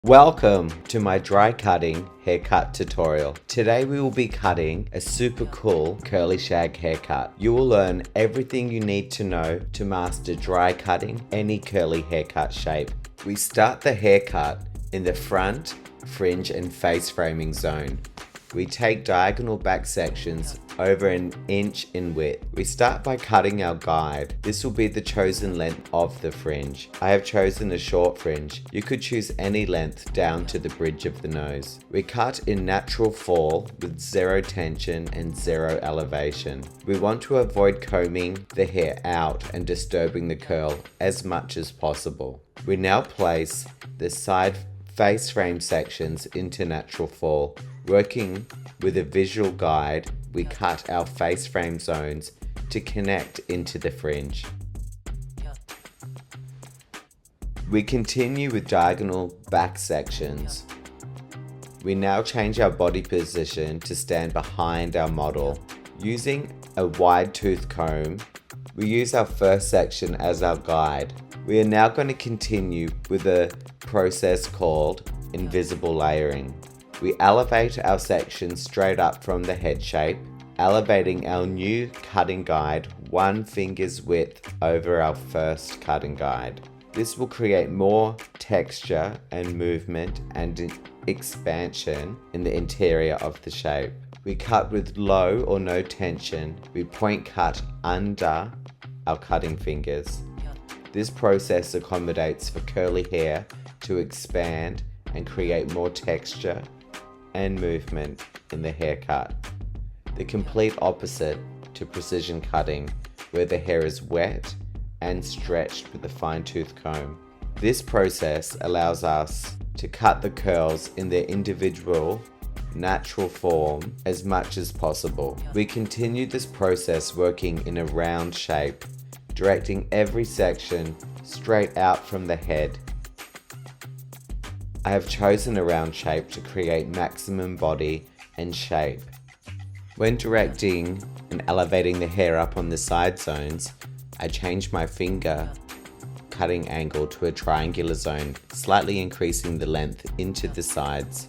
Welcome to my dry cutting haircut tutorial. Today we will be cutting a super cool curly shag haircut. You will learn everything you need to know to master dry cutting any curly haircut shape. We start the haircut in the front, fringe and face framing zone. We take diagonal back sections over an inch in width. We start by cutting our guide. This will be the chosen length of the fringe. I have chosen a short fringe. You could choose any length down to the bridge of the nose. We cut in natural fall with zero tension and zero elevation. We want to avoid combing the hair out and disturbing the curl as much as possible. We now place the side face frame sections into natural fall. Working with a visual guide, we cut our face frame zones to connect into the fringe. We continue with diagonal back sections. We now change our body position to stand behind our model. Using a wide tooth comb, we use our first section as our guide. We are now going to continue with a process called invisible layering. We elevate our section straight up from the head shape, elevating our new cutting guide 1 finger's width over our first cutting guide. This will create more texture and movement and expansion in the interior of the shape. We cut with low or no tension. We point cut under our cutting fingers. This process accommodates for curly hair to expand and create more texture and movement in the haircut. The complete opposite to precision cutting, where the hair is wet and stretched with a fine-tooth comb. This process allows us to cut the curls in their individual, natural form as much as possible. We continue this process working in a round shape, directing every section straight out from the head. I have chosen a round shape to create maximum body and shape. When directing and elevating the hair up on the side zones, I change my finger cutting angle to a triangular zone, slightly increasing the length into the sides.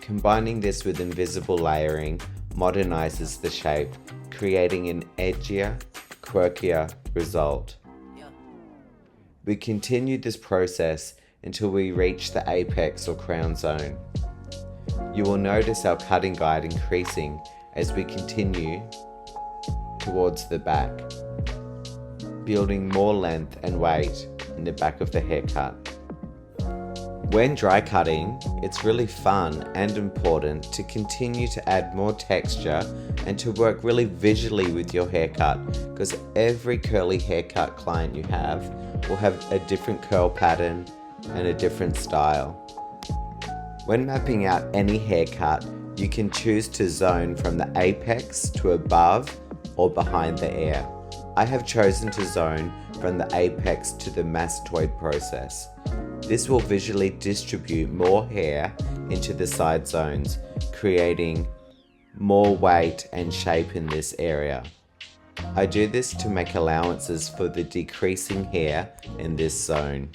Combining this with invisible layering modernizes the shape, creating an edgier, quirkier result. We continue this process until we reach the apex or crown zone. You will notice our cutting guide increasing as we continue towards the back, building more length and weight in the back of the haircut. When dry cutting, it's really fun and important to continue to add more texture and to work really visually with your haircut, because every curly haircut client you have will have a different curl pattern and a different style. When mapping out any haircut, you can choose to zone from the apex to above or behind the ear. I have chosen to zone from the apex to the mastoid process. This will visually distribute more hair into the side zones, creating more weight and shape in this area. I do this to make allowances for the decreasing hair in this zone.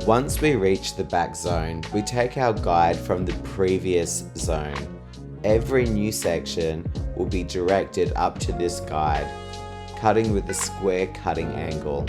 Once we reach the back zone, we take our guide from the previous zone. Every new section will be directed up to this guide, cutting with a square cutting angle,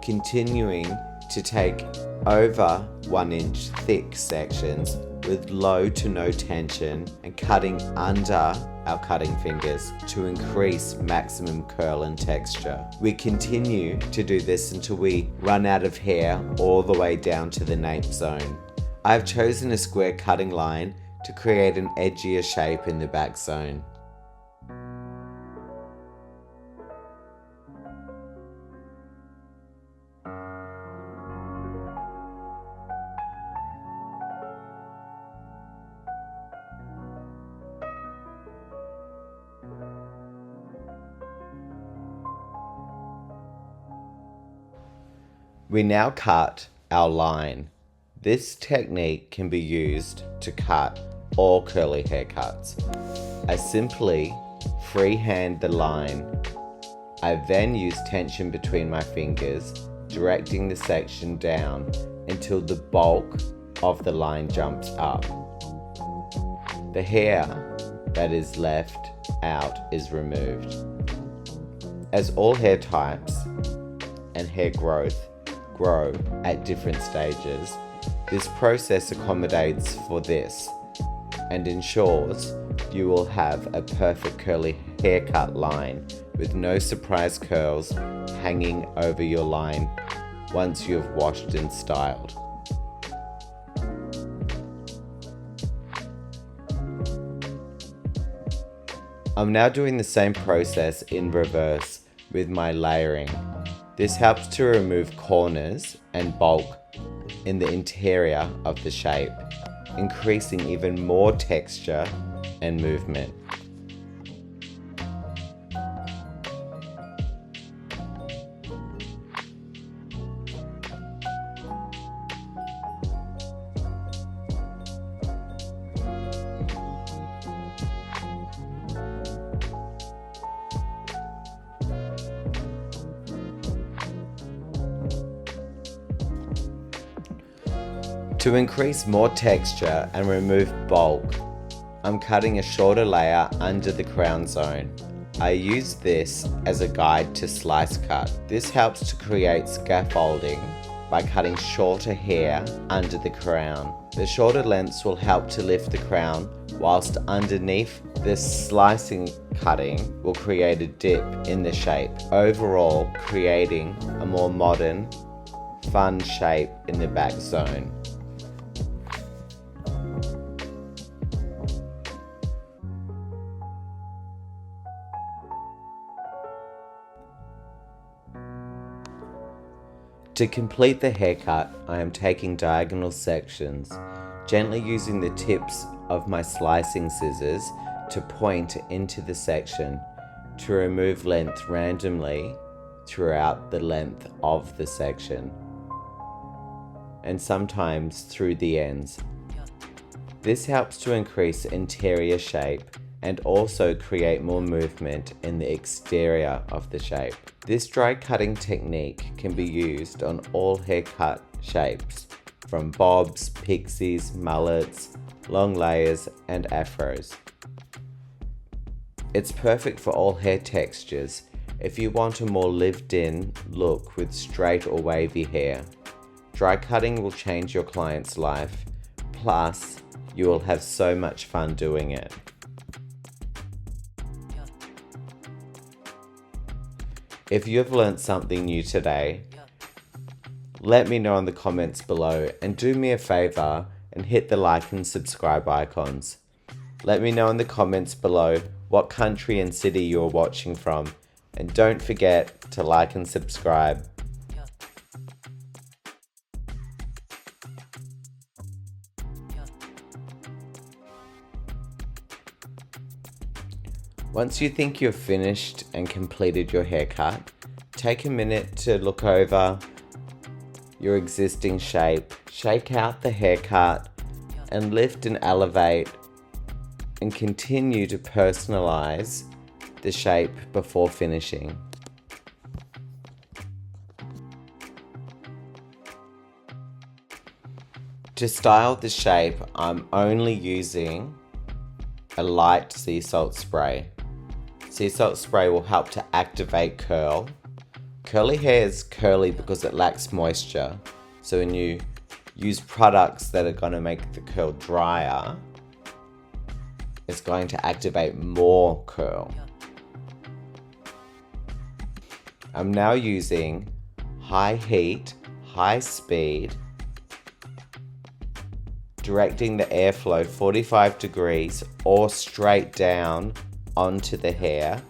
continuing to take over 1 inch thick sections with low to no tension and cutting under our cutting fingers to increase maximum curl and texture. We continue to do this until we run out of hair all the way down to the nape zone. I've chosen a square cutting line to create an edgier shape in the back zone. We now cut our line. This technique can be used to cut all curly haircuts. I simply freehand the line. I then use tension between my fingers, directing the section down until the bulk of the line jumps up. The hair that is left out is removed. As all hair types and hair growth grow at different stages, this process accommodates for this and ensures you will have a perfect curly haircut line with no surprise curls hanging over your line once you have washed and styled. I'm now doing the same process in reverse with my layering. This helps to remove corners and bulk in the interior of the shape, increasing even more texture and movement. To increase more texture and remove bulk, I'm cutting a shorter layer under the crown zone. I use this as a guide to slice cut. This helps to create scaffolding by cutting shorter hair under the crown. The shorter lengths will help to lift the crown, whilst underneath this slicing cutting will create a dip in the shape, overall creating a more modern, fun shape in the back zone. To complete the haircut, I am taking diagonal sections, gently using the tips of my slicing scissors to point into the section to remove length randomly throughout the length of the section, and sometimes through the ends. This helps to increase interior shape and also create more movement in the exterior of the shape. This dry cutting technique can be used on all haircut shapes, from bobs, pixies, mullets, long layers, and afros. It's perfect for all hair textures if you want a more lived-in look with straight or wavy hair. Dry cutting will change your client's life, plus you will have so much fun doing it. If you've learned something new today, let me know in the comments below, and do me a favor and hit the like and subscribe icons. Let me know in the comments below what country and city you're watching from, and don't forget to like and subscribe. Once you think you're finished and completed your haircut, take a minute to look over your existing shape, shake out the haircut, and lift and elevate, and continue to personalize the shape before finishing. To style the shape, I'm only using a light sea salt spray. Sea salt spray will help to activate curl. Curly hair is curly because it lacks moisture. So when you use products that are going to make the curl drier, it's going to activate more curl. I'm now using high heat, high speed, directing the airflow 45 degrees or straight down onto the hair,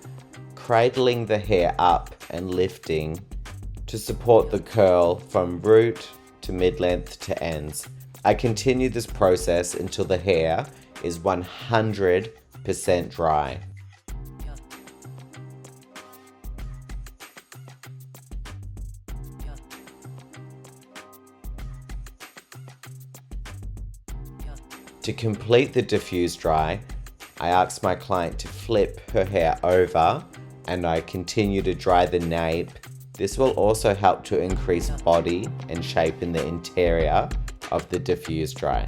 cradling the hair up and lifting to support the curl from root to mid-length to ends. I continue this process until the hair is 100% dry. To complete the diffuse dry, I ask my client to flip her hair over and I continue to dry the nape. This will also help to increase body and shape in the interior of the diffuse dry.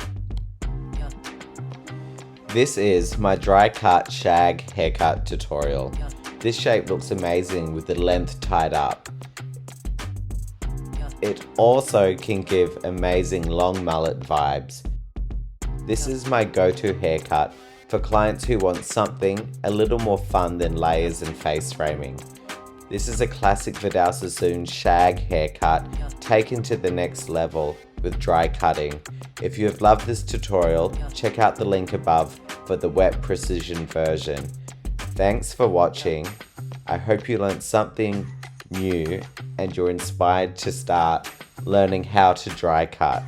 This is my dry cut shag haircut tutorial. This shape looks amazing with the length tied up. It also can give amazing long mullet vibes. This is my go-to haircut for clients who want something a little more fun than layers and face framing. This is a classic Vidal Sassoon shag haircut taken to the next level with dry cutting. If you have loved this tutorial, check out the link above for the wet precision version. Thanks for watching. I hope you learned something new and you're inspired to start learning how to dry cut.